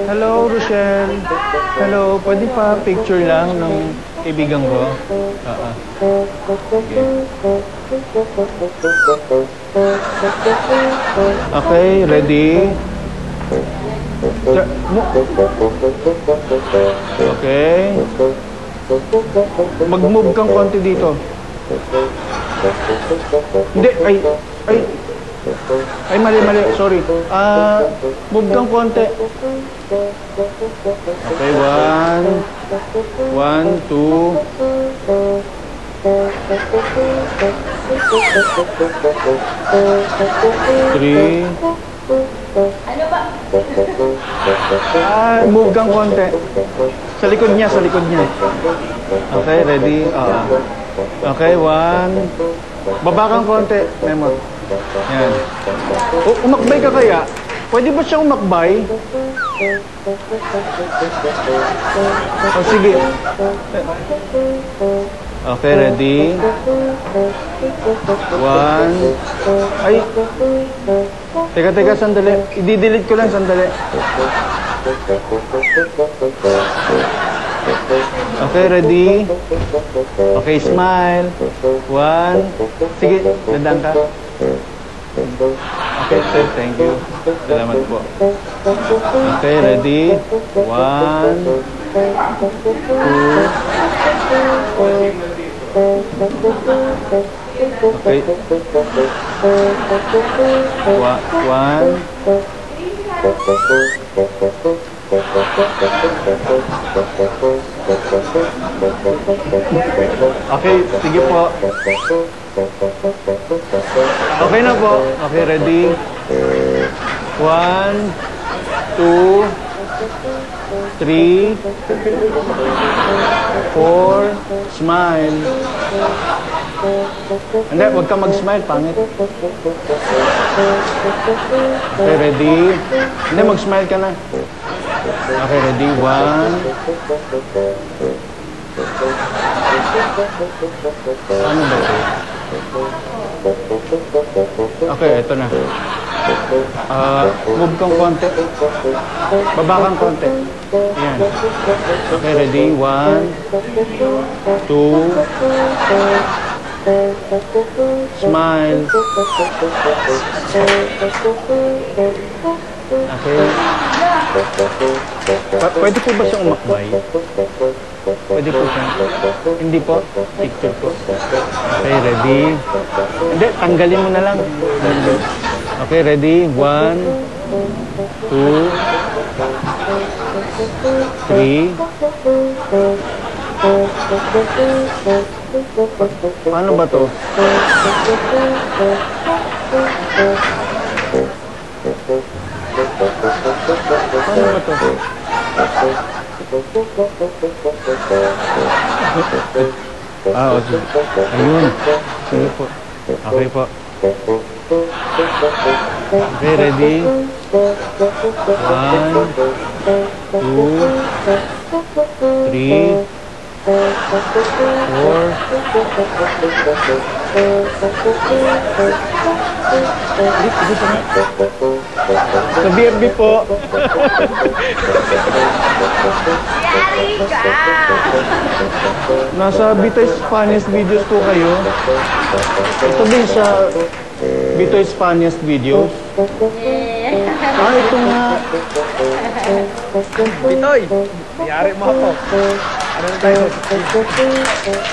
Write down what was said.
Hello, Rochelle. Hello, pwede pa picture lang ng kaibigan ko? Okay. Okay, ready? Okay. Mag-move kang konti dito. Hindi, ay, mali, sorry. Move kang konti. Okay, 1, 2. Three. Ano ba? Move kang konti. Sa likod niya. Okay, ready? Okay, 1. Baba kang konti, Memo. Yan. Umakbay ka kaya? Pwede ba siya umakbay? Sige. Okay, ready? 1. Ay. Teka, sandali. I-delete ko lang, sandali. Okay, ready? Okay, smile. 1. Sige, dadang ka. Okay, sir, thank you. Salamat po. Okay, ready? 1, 2. Okay. 1. Okay, sige po. Okay na po. Okay, ready? 1, 2, 3, 4. Smile. Hindi, huwag ka mag-smile. Pangit. Okay, ready? Hindi, mag-smile ka na. Okay, ready? 1. Ano ba ito? Okay, ito na. Move kang konti. Baba kang konti. Ayan. Okay, ready? 1, 2. Smile. Okay. Pwede po ba siyang umakbay? Pwede po siya. Hindi po. Picture po. Okay, ready? Hindi, tanggalin mo na lang. Okay, ready? 1, 2, 3. Paano ba to? Paano ba to? Okay. Ayun. Sige po. Okay po. Okay, ready? 1, 2, 3, 4. Sa BFB po. Yari ka! Nasa Bitoy's Funniest Videos po kayo. Ito din sa Bitoy's Funniest Videos. Ito nga. Bitoy, yari mo ako. Ano na tayo?